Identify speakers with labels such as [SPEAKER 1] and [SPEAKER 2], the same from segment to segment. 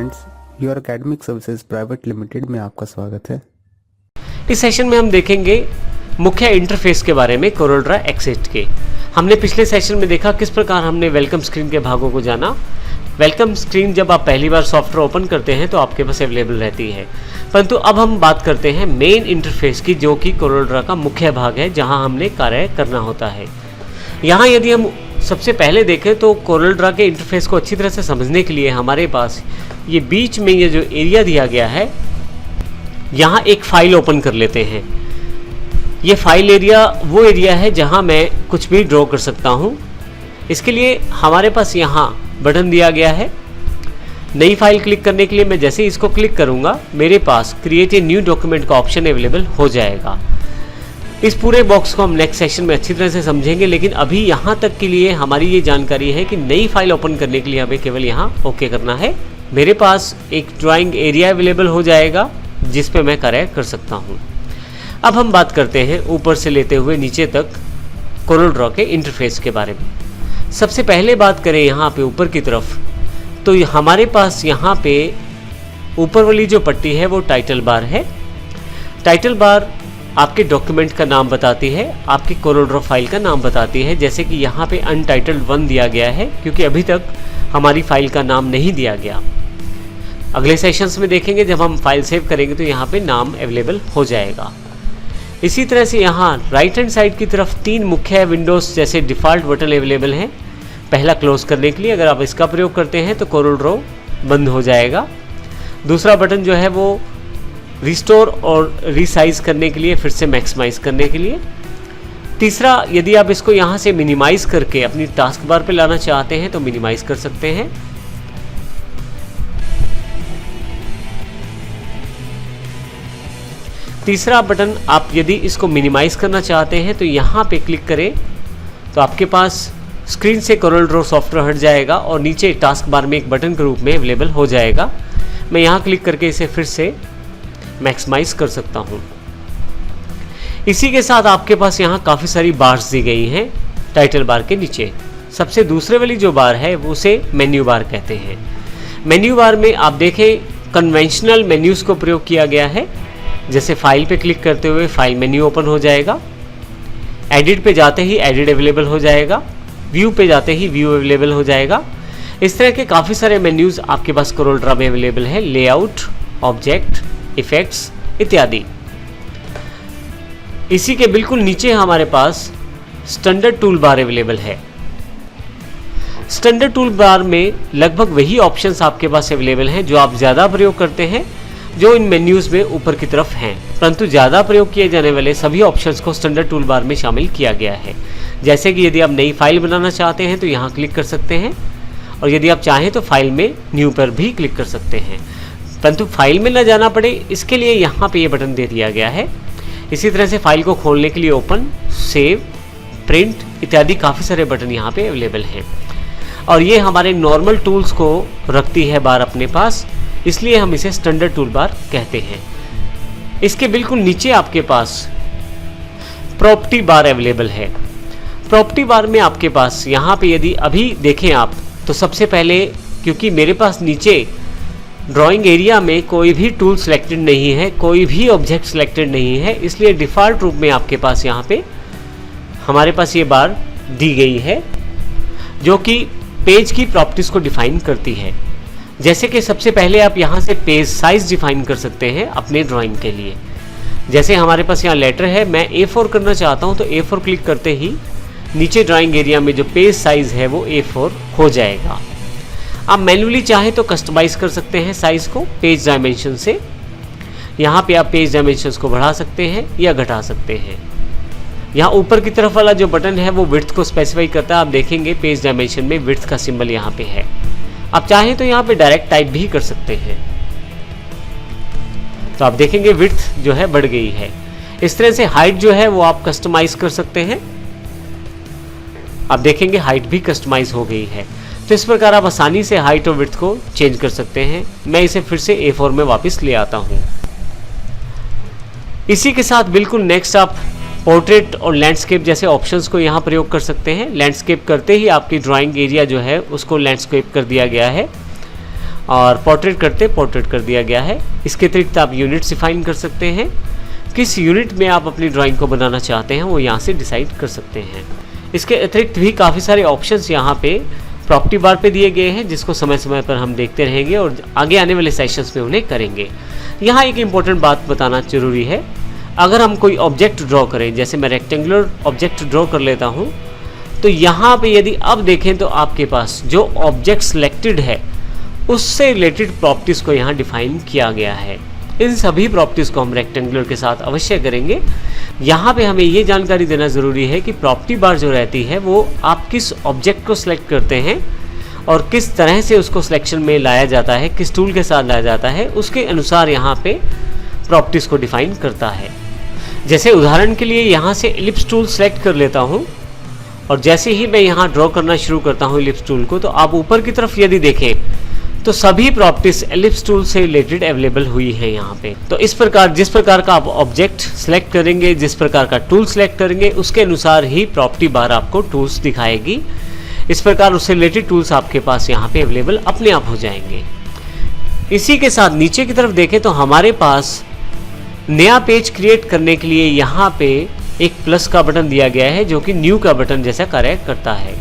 [SPEAKER 1] Students, your academic services private limited में आपका स्वागत है।
[SPEAKER 2] इस सेशन में हम देखेंगे मुख्य इंटरफेस के बारे में कोरोलड्रा एक्स8 के। हमने पिछले सेशन में देखा किस प्रकार हमने वेलकम स्क्रीन के भागों को जाना। वेलकम स्क्रीन जब आप पहली बार सॉफ्टवेयर ओपन करते हैं तो आपके पास अवेलेबल रहती है, परंतु अब हम बात करते हैं मेन इंटरफेस की, जो कि कोरोलड्रा का मुख्य भाग है जहां हमने कार्य करना होता है। यहाँ यदि हम सबसे पहले देखें तो कोरोलड्रा के इंटरफेस को अच्छी तरह से समझने के लिए हमारे पास ये बीच में ये जो एरिया दिया गया है, यहाँ एक फाइल ओपन कर लेते हैं। ये फाइल एरिया वो एरिया है जहाँ मैं कुछ भी ड्रॉ कर सकता हूँ। इसके लिए हमारे पास यहाँ बटन दिया गया है। नई फाइल क्लिक करने के लिए मैं जैसे ही इसको क्लिक करूँगा मेरे पास क्रिएट ए न्यू डॉक्यूमेंट का ऑप्शन अवेलेबल हो जाएगा। इस पूरे बॉक्स को हम नेक्स्ट सेशन में अच्छी तरह से समझेंगे, लेकिन अभी यहाँ तक के लिए हमारी ये जानकारी है कि नई फाइल ओपन करने के लिए हमें केवल यहाँ ओके करना है। मेरे पास एक ड्राइंग एरिया अवेलेबल हो जाएगा जिस पे मैं कार्य कर सकता हूँ। अब हम बात करते हैं ऊपर से लेते हुए नीचे तक कोरोलड्रा के इंटरफेस के बारे में। सबसे पहले बात करें यहाँ पे ऊपर की तरफ, तो हमारे पास यहाँ पे ऊपर वाली जो पट्टी है वो टाइटल बार है। टाइटल बार आपके डॉक्यूमेंट का नाम बताती है, आपकी कोरोलड्रा फाइल का नाम बताती है। जैसे कि यहाँ पे अनटाइटल्ड 1 दिया गया है क्योंकि अभी तक हमारी फाइल का नाम नहीं दिया गया। अगले सेशंस में देखेंगे जब हम फाइल सेव करेंगे तो यहाँ पे नाम अवेलेबल हो जाएगा। इसी तरह से यहाँ राइट हैंड साइड की तरफ 3 मुख्य विंडोज़ जैसे डिफ़ॉल्ट बटन अवेलेबल हैं। पहला क्लोज करने के लिए अगर आप इसका प्रयोग करते हैं तो कोरोलड्रा बंद हो जाएगा। दूसरा बटन जो है वो रिस्टोर और रीसाइज करने के लिए, फिर से मैक्सिमाइज करने के लिए। तीसरा, यदि आप इसको यहाँ से मिनिमाइज करके अपनी टास्क बार पे लाना चाहते हैं तो मिनिमाइज कर सकते हैं। तीसरा बटन आप यदि इसको मिनिमाइज करना चाहते हैं तो यहाँ पे क्लिक करें तो आपके पास स्क्रीन से कोरोलड्रा सॉफ्टवेयर हट जाएगा और नीचे टास्क बार में एक बटन के रूप में अवेलेबल हो जाएगा। मैं यहाँ क्लिक करके इसे फिर से मैक्सिमाइज कर सकता हूँ। इसी के साथ आपके पास यहाँ काफ़ी सारी बार्स दी गई हैं टाइटल बार के नीचे। सबसे दूसरे वाली जो बार है वो उसे मेन्यू बार कहते हैं। मेन्यू बार में आप देखें कन्वेंशनल मेन्यूज़ को प्रयोग किया गया है। जैसे फाइल पे क्लिक करते हुए फाइल मेन्यू ओपन हो जाएगा, एडिट पे जाते ही एडिट अवेलेबल हो जाएगा, व्यू पे जाते ही व्यू अवेलेबल हो जाएगा। इस तरह के काफ़ी सारे मेन्यूज़ आपके पास कोरोलड्रा में अवेलेबल है। लेआउट, ऑब्जेक्ट, इफेक्ट्स इत्यादि। इसी के बिल्कुल नीचे हमारे पास स्टैंडर्ड टूल बार अवेलेबल है। स्टैंडर्ड टूल बार में लगभग वही ऑप्शंस आपके पास अवेलेबल हैं जो आप ज़्यादा प्रयोग करते हैं, जो इन मेन्यूज़ में ऊपर की तरफ हैं, परंतु ज़्यादा प्रयोग किए जाने वाले सभी ऑप्शंस को स्टैंडर्ड टूल बार में शामिल किया गया है। जैसे कि यदि आप नई फाइल बनाना चाहते हैं तो यहाँ क्लिक कर सकते हैं, और यदि आप चाहें तो फाइल में न्यू पर भी क्लिक कर सकते हैं, परंतु फाइल में न जाना पड़े इसके लिए यहाँ पे ये बटन दे दिया गया है। इसी तरह से फाइल को खोलने के लिए ओपन, सेव, प्रिंट इत्यादि काफ़ी सारे बटन यहाँ पे अवेलेबल हैं। और ये हमारे नॉर्मल टूल्स को रखती है बार अपने पास, इसलिए हम इसे स्टैंडर्ड टूल बार कहते हैं। इसके बिल्कुल नीचे आपके पास प्रॉपर्टी बार अवेलेबल है। प्रॉपर्टी बार में आपके पास यहाँ पे यदि अभी देखें आप तो सबसे पहले, क्योंकि मेरे पास नीचे ड्राइंग एरिया में कोई भी टूल सिलेक्टेड नहीं है, कोई भी ऑब्जेक्ट सिलेक्टेड नहीं है, इसलिए डिफ़ॉल्ट रूप में आपके पास यहाँ पे हमारे पास ये बार दी गई है जो कि पेज की प्रॉपर्टीज़ को डिफ़ाइन करती है। जैसे कि सबसे पहले आप यहाँ से पेज साइज़ डिफ़ाइन कर सकते हैं अपने ड्राइंग के लिए। जैसे हमारे पास यहाँ लेटर है, मैं A4 करना चाहता हूँ तो A4 क्लिक करते ही नीचे ड्राइंग एरिया में जो पेज साइज़ है वो A4 हो जाएगा। आप मैन्युअली चाहे तो कस्टमाइज़ कर सकते हैं साइज़ को पेज डायमेंशन से। यहाँ पे आप पेज डायमेंशंस को बढ़ा सकते हैं या घटा सकते हैं। यहाँ ऊपर की तरफ वाला जो बटन है वो विड्थ को स्पेसिफाई करता है। आप देखेंगे पेज डायमेंशन में विड्थ का सिंबल यहाँ पे है। आप चाहें तो यहाँ पे डायरेक्ट टाइप भी कर सकते हैं, तो आप देखेंगे विड्थ जो है बढ़ गई है। इस तरह से हाइट जो है वो आप कस्टमाइज कर सकते हैं। आप देखेंगे हाइट भी कस्टमाइज हो गई है। तो इस प्रकार आप आसानी से हाइट और विड्थ को चेंज कर सकते हैं। मैं इसे फिर से A4 में वापस ले आता हूँ। इसी के साथ बिल्कुल नेक्स्ट आप पोर्ट्रेट और लैंडस्केप जैसे ऑप्शंस को यहाँ प्रयोग कर सकते हैं। लैंडस्केप करते ही आपकी ड्राइंग एरिया जो है उसको लैंडस्केप कर दिया गया है। और पोर्ट्रेट करते पोर्ट्रेट कर दिया गया है। इसके अतिरिक्त आप यूनिट्स डिफाइन कर सकते हैं, किस यूनिट में आप अपनी ड्राइंग को बनाना चाहते हैं वो यहाँ से डिसाइड कर सकते हैं। इसके अतिरिक्त भी काफ़ी सारे ऑप्शंस यहाँ पे प्रॉपर्टी बार पे दिए गए हैं, जिसको समय समय पर हम देखते रहेंगे और आगे आने वाले सेशंस में उन्हें करेंगे। यहाँ एक इम्पॉर्टेंट बात बताना जरूरी है, अगर हम कोई ऑब्जेक्ट ड्रॉ करें, जैसे मैं रेक्टेंगुलर ऑब्जेक्ट ड्रॉ कर लेता हूँ, तो यहाँ पे यदि अब देखें तो आपके पास जो ऑब्जेक्ट सिलेक्टेड है उससे रिलेटेड प्रॉपर्टीज़ को यहाँ डिफाइन किया गया है। इन सभी प्रॉपर्टीज़ को हम रेक्टेंगुलर के साथ अवश्य करेंगे। यहाँ पे हमें ये जानकारी देना ज़रूरी है कि प्रॉपर्टी बार जो रहती है वो आप किस ऑब्जेक्ट को सिलेक्ट करते हैं और किस तरह से उसको सिलेक्शन में लाया जाता है, किस टूल के साथ लाया जाता है, उसके अनुसार यहाँ पे प्रॉपर्टीज़ को डिफाइन करता है। जैसे उदाहरण के लिए यहाँ से एलिप्स टूल सेलेक्ट कर लेता हूँ और जैसे ही मैं यहाँ ड्रॉ करना शुरू करता हूँ एलिप्स टूल को, तो आप ऊपर की तरफ यदि देखें तो सभी प्रॉपर्टीज एलिप्स टूल से रिलेटेड अवेलेबल हुई है यहाँ पे। तो इस प्रकार जिस प्रकार का आप ऑब्जेक्ट सेलेक्ट करेंगे, जिस प्रकार का टूल सेलेक्ट करेंगे, उसके अनुसार ही प्रॉपर्टी बार आपको टूल्स दिखाएगी। इस प्रकार उससे रिलेटेड टूल्स आपके पास यहाँ पे अवेलेबल अपने आप हो जाएंगे। इसी के साथ नीचे की तरफ देखें तो हमारे पास नया पेज क्रिएट करने के लिए यहाँ पे एक प्लस का बटन दिया गया है, जो कि न्यू का बटन जैसा कार्य करता है।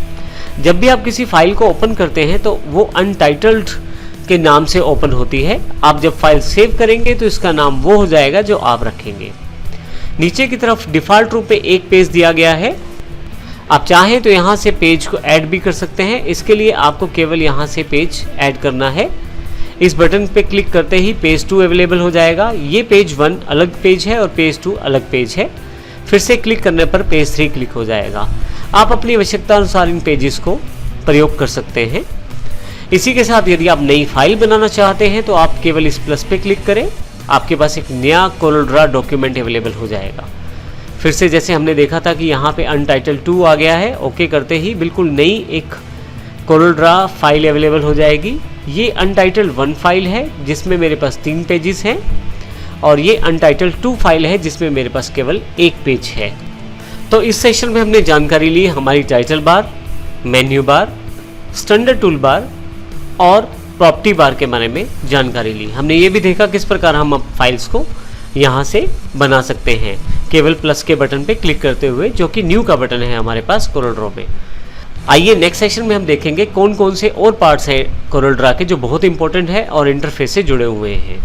[SPEAKER 2] जब भी आप किसी फाइल को ओपन करते हैं तो वो अनटाइटल्ड के नाम से ओपन होती है। आप जब फाइल सेव करेंगे तो इसका नाम वो हो जाएगा जो आप रखेंगे। नीचे की तरफ डिफ़ॉल्ट रूप में एक पेज दिया गया है। आप चाहें तो यहाँ से पेज को ऐड भी कर सकते हैं। इसके लिए आपको केवल यहाँ से पेज ऐड करना है। इस बटन पे क्लिक करते ही पेज 2 अवेलेबल हो जाएगा। ये पेज 1 अलग पेज है और पेज 2 अलग पेज है। फिर से क्लिक करने पर पेज 3 क्लिक हो जाएगा। आप अपनी आवश्यकता अनुसार इन पेजेस को प्रयोग कर सकते हैं। इसी के साथ यदि आप नई फाइल बनाना चाहते हैं तो आप केवल इस प्लस पे क्लिक करें, आपके पास एक नया कोरोड्रा डॉक्यूमेंट अवेलेबल हो जाएगा। फिर से जैसे हमने देखा था कि यहाँ पे अनटाइटल्ड 2 आ गया है, ओके करते ही बिल्कुल नई एक कोरोड्रा फाइल अवेलेबल हो जाएगी। ये अनटाइटल्ड 1 फाइल है जिसमें मेरे पास 3 पेजेस हैं और ये अनटाइटल्ड 2 फाइल है जिसमें मेरे पास केवल 1 पेज है। तो इस सेशन में हमने जानकारी ली हमारी title bar, menu bar, standard tool bar और प्रॉपर्टी बार के बारे में जानकारी ली। हमने ये भी देखा किस प्रकार हम अब फाइल्स को यहाँ से बना सकते हैं केवल प्लस के बटन पे क्लिक करते हुए, जो कि न्यू का बटन है हमारे पास कोरल में। आइए नेक्स्ट सेशन में हम देखेंगे कौन कौन से और पार्ट्स हैं कोरल ड्रा के जो बहुत इंपॉर्टेंट है और इंटरफेस से जुड़े हुए हैं।